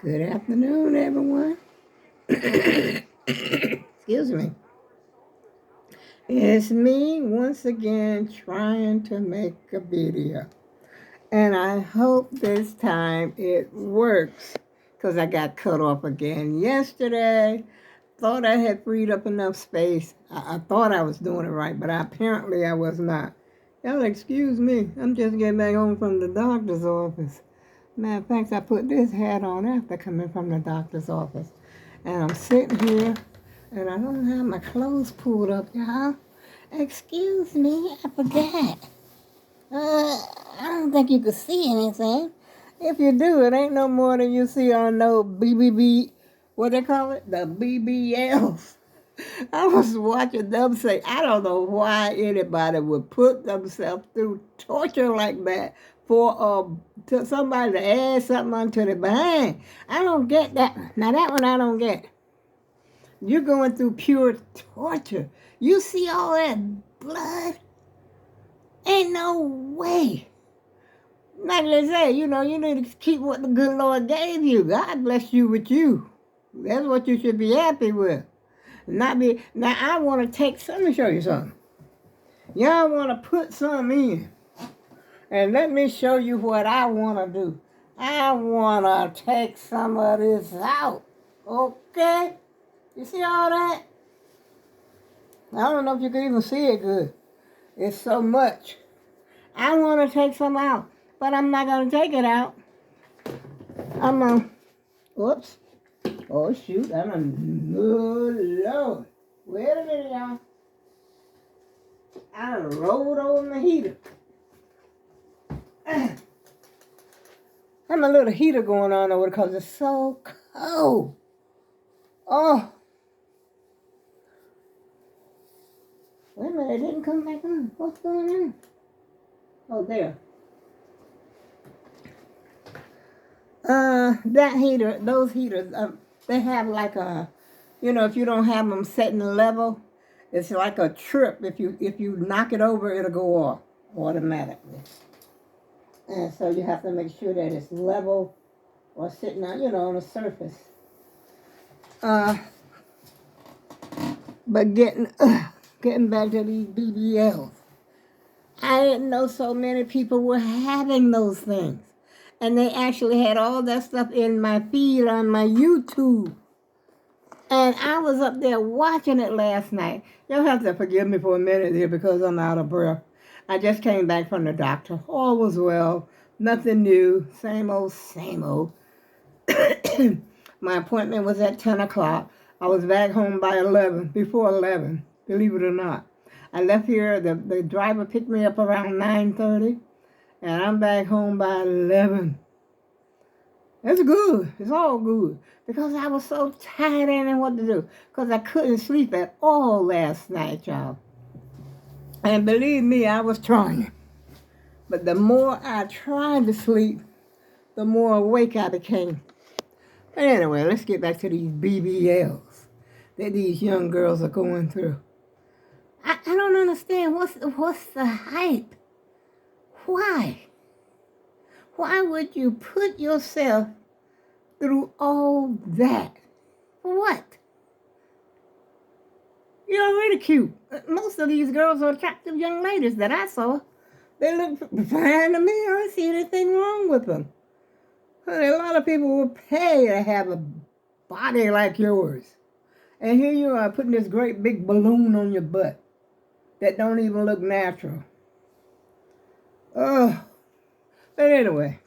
Good afternoon, everyone. Excuse me. It's me once again trying to make a video. And I hope this time it works because I got cut off again yesterday. Thought I had freed up enough space. I thought I was doing it right, but apparently I was not. Y'all excuse me. I'm just getting back home from the doctor's office. Matter of fact, I put this hat on after coming from the doctor's office. And I'm sitting here, and I don't have my clothes pulled up, y'all. Excuse me, I forgot. I don't think you can see anything. If you do, it ain't no more than you see on no BBB, what they call it? The BBLs. I was watching them say, I don't know why anybody would put themselves through torture like that for to somebody to add something onto the behind. I don't get that. Now that one I don't get. You're going through pure torture. You see all that blood? Ain't no way. Like they say, you need to keep what the good Lord gave you. God bless you with you. That's what you should be happy with. Not be. Now I want to take. Let me show you something. Y'all want to put some in, and let me show you what I want to do. I want to take some of this out. Okay? You see all that? I don't know if you can even see it good. It's so much. I want to take some out, but I'm not going to take it out. I'm going to, whoops. Oh, shoot. Oh, Lord. Wait a minute, y'all. I done rolled over my heater. I have a little heater going on over because it's so cold. Oh. Wait a minute, it didn't come back on. What's going on? Oh, there. That heater, those heaters, they have like a, if you don't have them set in level, it's like a trip. If you knock it over, it'll go off automatically. And so you have to make sure that it's level or sitting on, on the surface. But getting back to these BBLs, I didn't know so many people were having those things. And they actually had all that stuff in my feed on my YouTube. And I was up there watching it last night. You'll have to forgive me for a minute here because I'm out of breath. I just came back from the doctor. All was well. Nothing new. Same old, same old. My appointment was at 10 o'clock. I was back home by 11, before 11, believe it or not. I left here, the driver picked me up around 9:30, and I'm back home by 11. It's good. It's all good. Because I was so tired and didn't know what to do. Because I couldn't sleep at all last night, y'all. And believe me, I was trying. But the more I tried to sleep, the more awake I became. But anyway, let's get back to these BBLs that these young girls are going through. I don't understand. What's the hype? Why? Why would you put yourself through all that? For what? You're already cute. Most of these girls are attractive young ladies that I saw. They look fine to me. I don't see anything wrong with them. Honey, a lot of people will pay to have a body like yours. And here you are putting this great big balloon on your butt that don't even look natural. Oh, but anyway,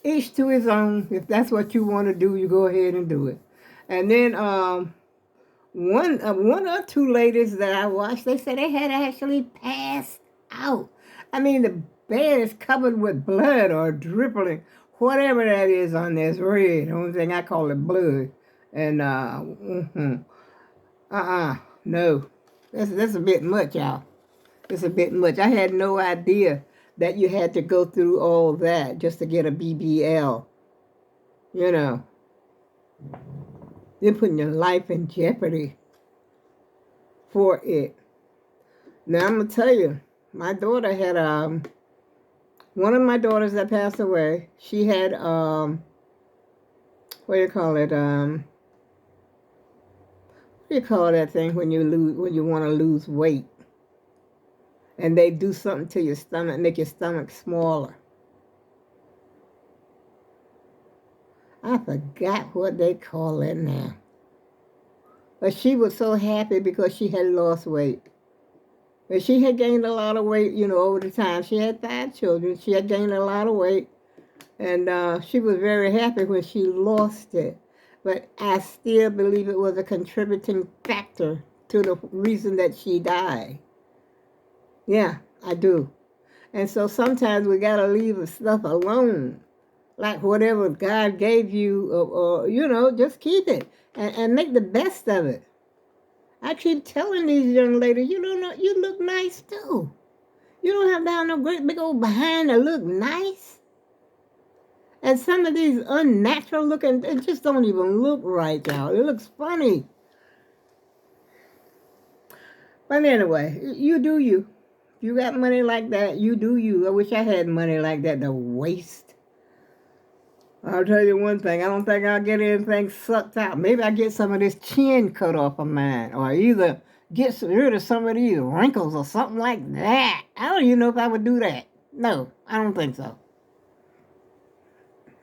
each to his own. If that's what you want to do, you go ahead and do it. And then one or two ladies that I watched, they said they had actually passed out. I mean, the bed is covered with blood or dripping, whatever that is on this red. The only thing I call it blood. And no, that's a bit much, y'all. It's a bit much. I had no idea that you had to go through all that just to get a BBL. You're putting your life in jeopardy for it. Now, I'm going to tell you, my daughter had, one of my daughters that passed away, she had what do you call it? What do you call that thing when you want to lose weight, and they do something to your stomach, make your stomach smaller? I forgot what they call it now. But she was so happy because she had lost weight. But she had gained a lot of weight, over the time. She had 5 children. She had gained a lot of weight. And she was very happy when she lost it. But I still believe it was a contributing factor to the reason that she died. Yeah, I do. And so sometimes we got to leave the stuff alone. Like whatever God gave you, or just keep it and make the best of it. I keep telling these young ladies, you look nice too. You don't have to have no great big old behind to look nice. And some of these unnatural looking, it just don't even look right, y'all. It looks funny. But anyway, you do you. If you got money like that, you do you. I wish I had money like that to waste. I'll tell you one thing, I don't think I'll get anything sucked out. Maybe I get some of this chin cut off of mine, or either get rid of some of these wrinkles or something like that. I don't even know if I would do that. No, I don't think so.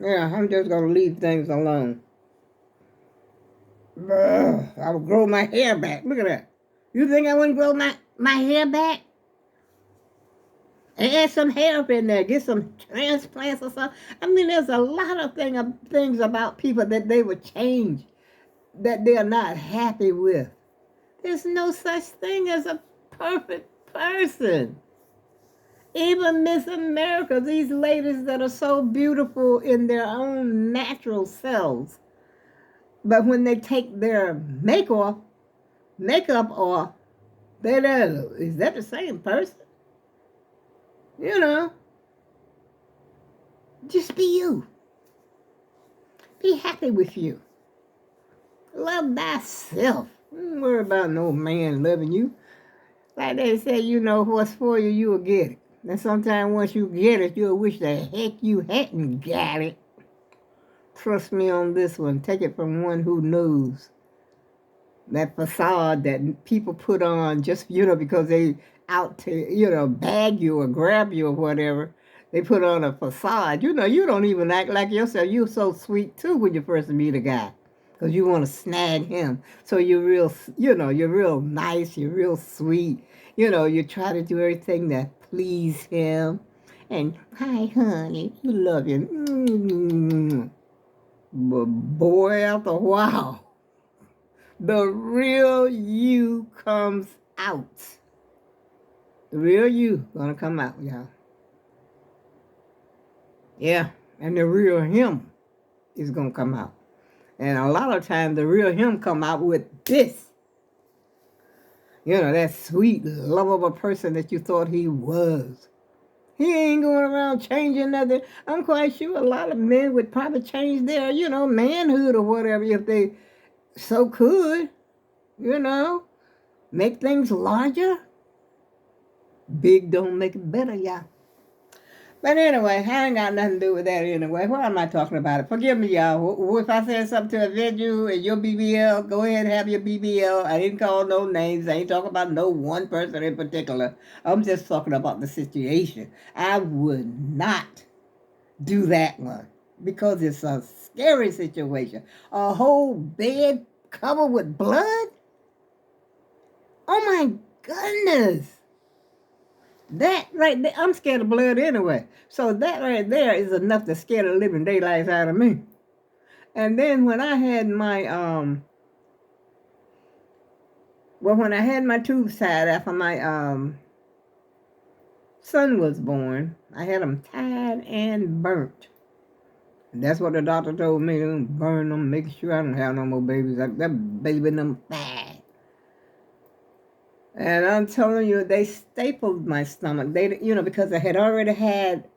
Yeah, I'm just going to leave things alone. I would grow my hair back. Look at that. You think I wouldn't grow my hair back? And add some hair up in there. Get some transplants or something. I mean, there's a lot of things about people that they would change that they're not happy with. There's no such thing as a perfect person. Even Miss America, these ladies that are so beautiful in their own natural selves, but when they take their makeup off, they don't. Is that the same person? Just be you. Be happy with you. Love thyself. Don't worry about no man loving you. Like they say, what's for you, you'll get it. And sometimes once you get it, you'll wish the heck you hadn't got it. Trust me on this one. Take it from one who knows. That facade that people put on just, because they out to, bag you or grab you or whatever. They put on a facade. You don't even act like yourself. You're so sweet, too, when you first meet a guy. Because you want to snag him. So you're real, you're real nice. You're real sweet. You try to do everything to please him. And, hi, honey, you love him. Mm-hmm. But boy, after a while, the real you comes out. The real you gonna come out, y'all. Yeah, and the real him is gonna come out. And a lot of times the real him come out with this. That sweet, lovable person that you thought he was. He ain't going around changing nothing. I'm quite sure a lot of men would probably change their, manhood or whatever if they so could, make things larger. Big don't make it better, y'all. But anyway, I ain't got nothing to do with that anyway. Why am I talking about it? Forgive me, y'all. If I said something to offend you and your BBL, go ahead and have your BBL. I didn't call no names. I ain't talking about no one person in particular. I'm just talking about the situation. I would not do that one because it's a scary situation. A whole bed covered with blood? Oh my goodness. That right there, I'm scared of blood anyway. So that right there is enough to scare the living daylights out of me. And then when I had my, when I had my tubes tied after my son was born, I had them tied and burnt. And that's what the doctor told me, to burn them, make sure I don't have no more babies. That baby them fast. And I'm telling you, they stapled my stomach. They, because I had already had,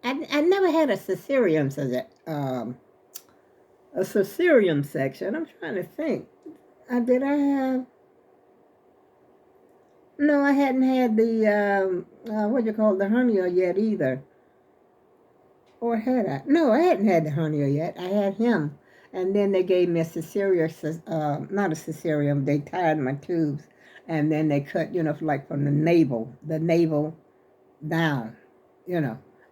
I never had a cesarean section. I'm trying to think. Did I have? No, I hadn't had the, the hernia yet either. Or had I? No, I hadn't had the hernia yet. I had him. And then they gave me a cesarean, not a cesarean, they tied my tubes. And then they cut, like from the navel down,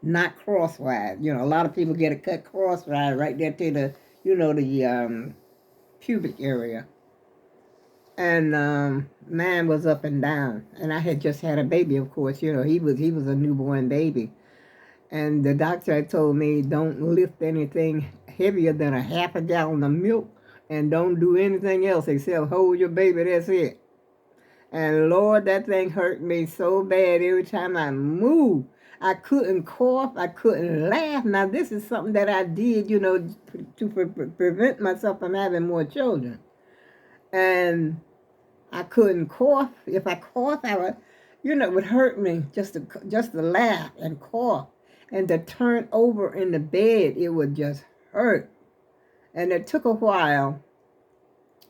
not crosswise. A lot of people get it cut crosswise right there to the pubic area. And mine was up and down. And I had just had a baby, of course. He was a newborn baby. And the doctor had told me, don't lift anything heavier than a half a gallon of milk, and don't do anything else except hold your baby. That's it. And Lord, that thing hurt me so bad every time I moved. I couldn't cough. I couldn't laugh. Now, this is something that I did, to prevent myself from having more children. And I couldn't cough. If I coughed, it would hurt me just to laugh and cough. And to turn over in the bed, it would just hurt. And it took a while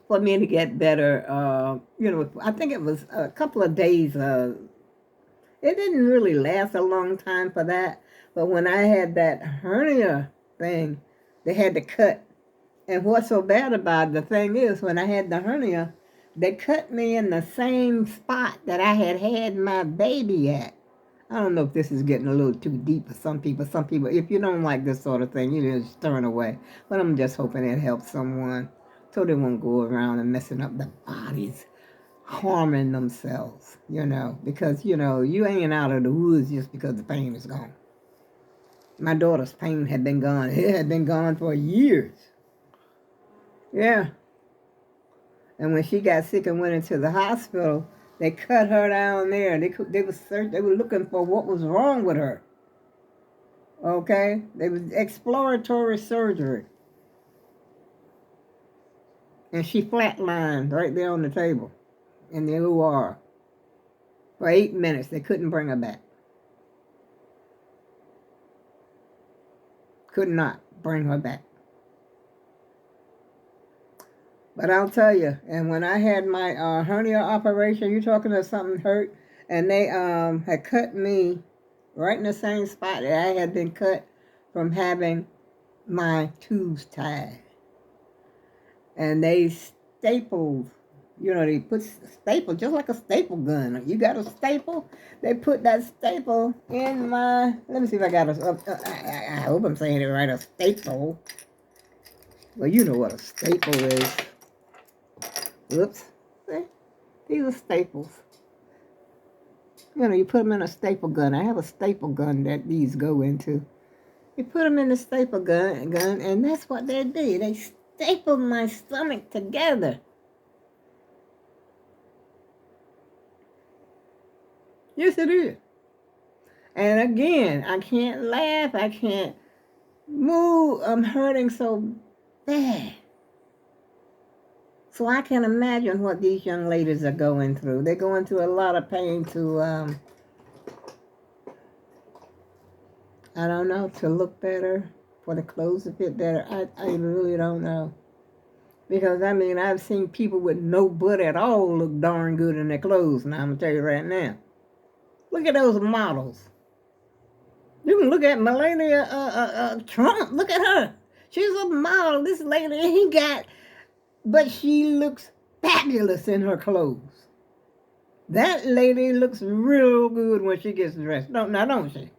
for me to get better. I think it was a couple of days. It didn't really last a long time for that. But when I had that hernia thing, they had to cut. And what's so bad about it, the thing is, when I had the hernia, they cut me in the same spot that I had my baby at. I don't know if this is getting a little too deep for some people. Some people, if you don't like this sort of thing, you just turn away. But I'm just hoping it helps someone so they won't go around and messing up their bodies, harming themselves, because, you ain't out of the woods just because the pain is gone. My daughter's pain had been gone. It had been gone for years. Yeah. And when she got sick and went into the hospital, they cut her down there. They were looking for what was wrong with her. Okay? They was exploratory surgery. And she flatlined right there on the table in the OR. For 8 minutes, they couldn't bring her back. Could not bring her back. But I'll tell you, and when I had my hernia operation, you're talking about something hurt, and they had cut me right in the same spot that I had been cut from having my tubes tied. And they stapled, they put staple, just like a staple gun. You got a staple? They put that staple in my, let me see if I got I hope I'm saying it right, a staple. Well, you know what a staple is. Oops. See? These are staples. You put them in a staple gun. I have a staple gun that these go into. You put them in the staple gun, and that's what they did. They stapled my stomach together. Yes, it is. And again, I can't laugh. I can't move. I'm hurting so bad. So I can imagine what these young ladies are going through. They're going through a lot of pain to, I don't know, to look better, for the clothes to fit better. I really don't know. Because, I've seen people with no butt at all look darn good in their clothes. Now, I'm going to tell you right now. Look at those models. You can look at Melania Trump. Look at her. She's a model. This lady but she looks fabulous in her clothes. That lady looks real good when she gets dressed. Don't she?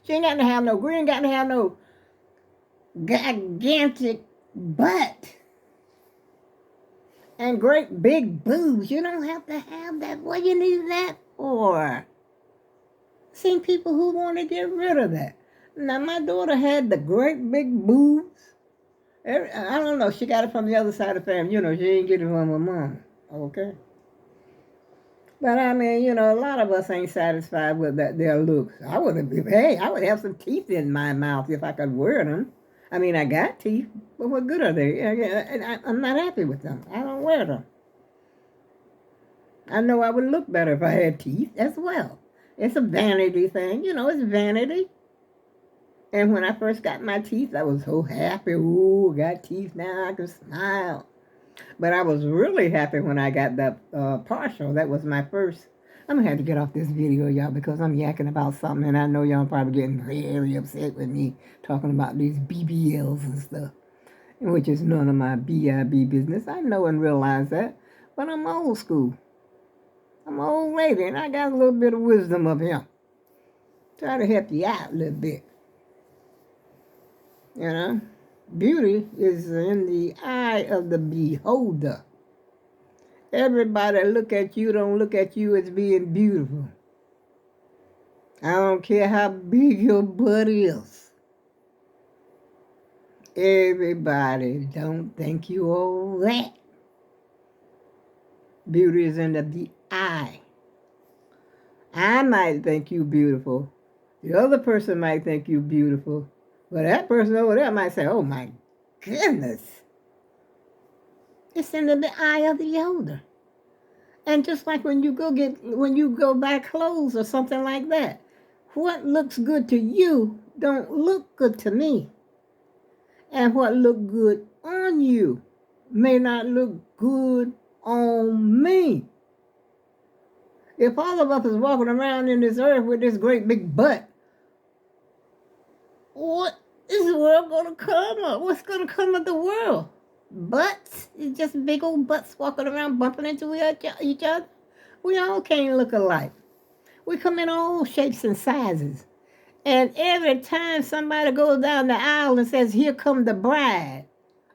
She ain't got to have no gigantic butt and great big boobs. You don't have to have that. What you need that for? Seen people who want to get rid of that. Now, my daughter had the great big boobs. I don't know. She got it from the other side of the family. She didn't get it from her mom. Okay? But, a lot of us ain't satisfied with their looks. I would have some teeth in my mouth if I could wear them. I got teeth, but what good are they? I'm not happy with them. I don't wear them. I know I would look better if I had teeth as well. It's a vanity thing. It's vanity. And when I first got my teeth, I was so happy. Ooh, got teeth now, I can smile. But I was really happy when I got that partial. That was my first. I'm going to have to get off this video, y'all, because I'm yakking about something, and I know y'all probably getting very upset with me talking about these Bbls and stuff. which is none of my BIB business. I know and realize that, but I'm old school. I'm an old lady, and I got a little bit of wisdom of him. Try to help you out a little bit. You know, beauty is in the eye of the beholder. Everybody look at you don't look at you as being beautiful. I don't care how big your butt is. Everybody don't think you all that. Beauty is in the eye. I might think you beautiful. The other person might think you beautiful. But that person over there might say, oh my goodness. It's in the eye of the beholder. And just like when you go buy clothes or something like that, what looks good to you don't look good to me. And what look good on you may not look good on me. If all of us is walking around in this earth with this great big butt, what is the world going to come of? What's going to come of the world? Butts? It's just big old butts walking around bumping into each other. We all can't look alike. We come in all shapes and sizes. And every time somebody goes down the aisle and says, here come the bride,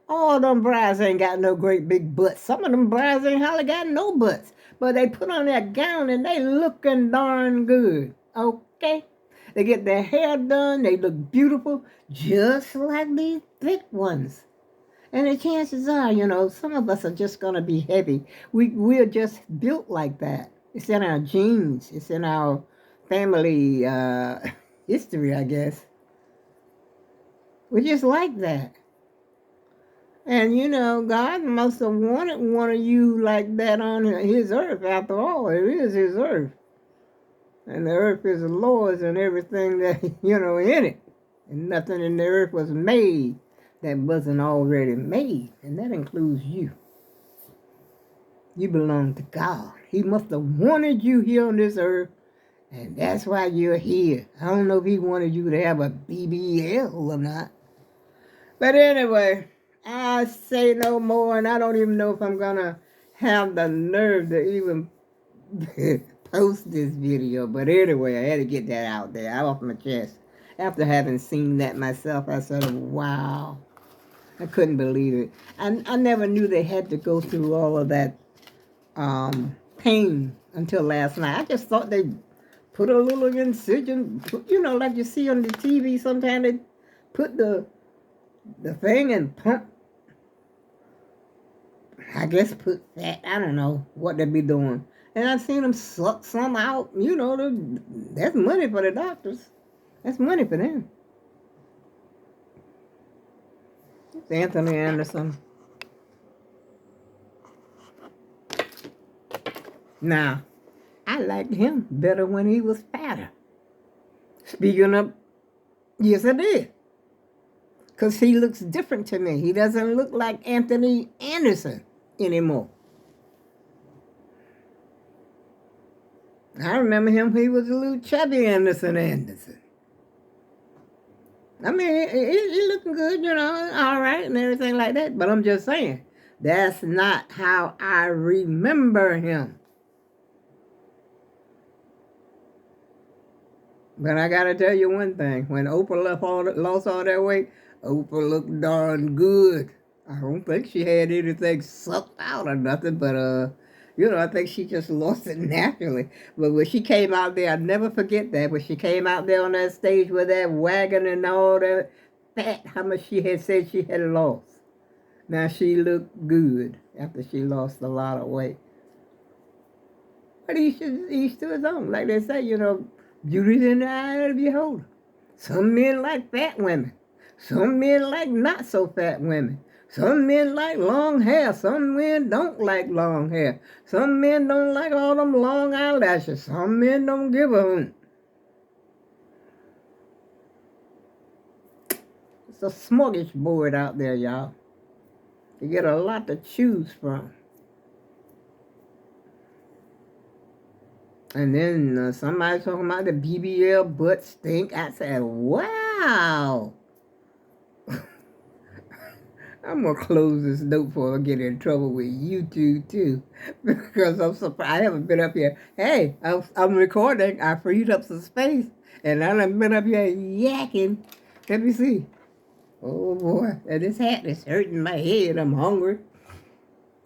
all them brides ain't got no great big butts. Some of them brides ain't hardly got no butts. But they put on that gown and they looking darn good. Okay? They get their hair done. They look beautiful, just like these thick ones. And the chances are, some of us are just going to be heavy. We're just built like that. It's in our genes. It's in our family history, I guess. We're just like that. And, God must have wanted one of you like that on his earth. After all, it is his earth. And the earth is the Lord's and everything that, in it. And nothing in the earth was made that wasn't already made. And that includes you. You belong to God. He must have wanted you here on this earth. And that's why you're here. I don't know if he wanted you to have a BBL or not. But anyway, I say no more, and I don't even know if I'm going to have the nerve to even post this video. But anyway, I had to get that out there, out off my chest. After having seen that myself, I said, wow. I couldn't believe it. I never knew they had to go through all of that pain until last night. I just thought they put a little incision, like you see on the TV sometimes they put the thing and pump, I guess put fat, I don't know what they be doing. And I've seen them suck some out, that's money for the doctors. That's money for them. It's Anthony Anderson. Now, I liked him better when he was fatter. Speaking of, yes I did. Because he looks different to me. He doesn't look like Anthony Anderson anymore. I remember him, he was a little chubby Anderson. I mean, he looking good, all right and everything like that. But I'm just saying, that's not how I remember him. But I got to tell you one thing. When Oprah lost all that weight, Oprah looked darn good. I don't think she had anything sucked out or nothing, but, I think she just lost it naturally. But when she came out there, I'll never forget that. When she came out there on that stage with that wagon and all that fat, how much she had said she had lost. Now she looked good after she lost a lot of weight. But each to his own. Like they say, beauty's in the eye of the beholder. Some men like fat women. Some men like not so fat women. Some men like long hair. Some men don't like long hair. Some men don't like all them long eyelashes. Some men don't give a hoot. It's a smorgasbord out there, y'all. You get a lot to choose from. And then somebody talking about the BBL butt stink. I said, wow. I'm gonna close this note before I get in trouble with YouTube too, because I'm surprised I haven't been up here. Hey, I'm recording. I freed up some space, and I done been up here yakking. Let me see. Oh boy, and this hat is hurting my head. I'm hungry.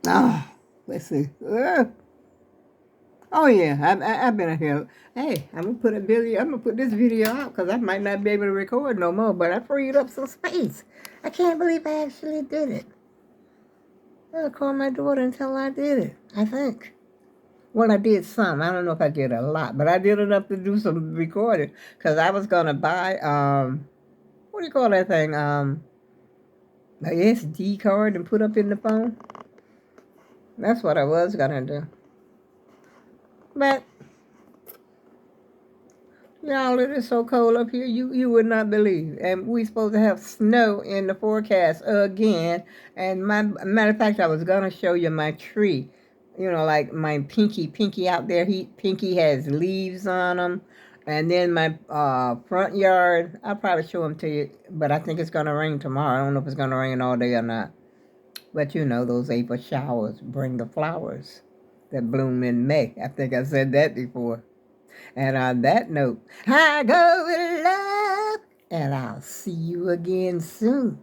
Ah, let's see. Oh yeah, I've been here. Hey, I'm gonna put a video. I'm gonna put this video out because I might not be able to record no more. But I freed up some space. I can't believe I actually did it. I'll call my daughter and tell her I did it. I think. Well, I did some. I don't know if I did a lot, but I did enough to do some recording because I was gonna buy what do you call that thing? An SD card and put up in the phone. That's what I was gonna do. But y'all, it is so cold up here, you would not believe. And we supposed to have snow in the forecast again. And matter of fact, I was gonna show you my tree. You know, like my pinky out there. Pinky has leaves on them. And then my front yard, I'll probably show them to you. But I think it's gonna rain tomorrow. I don't know if it's gonna rain all day or not. But you know, those April showers bring the flowers that bloom in May. I think I said that before. And on that note, I go with love, and I'll see you again soon.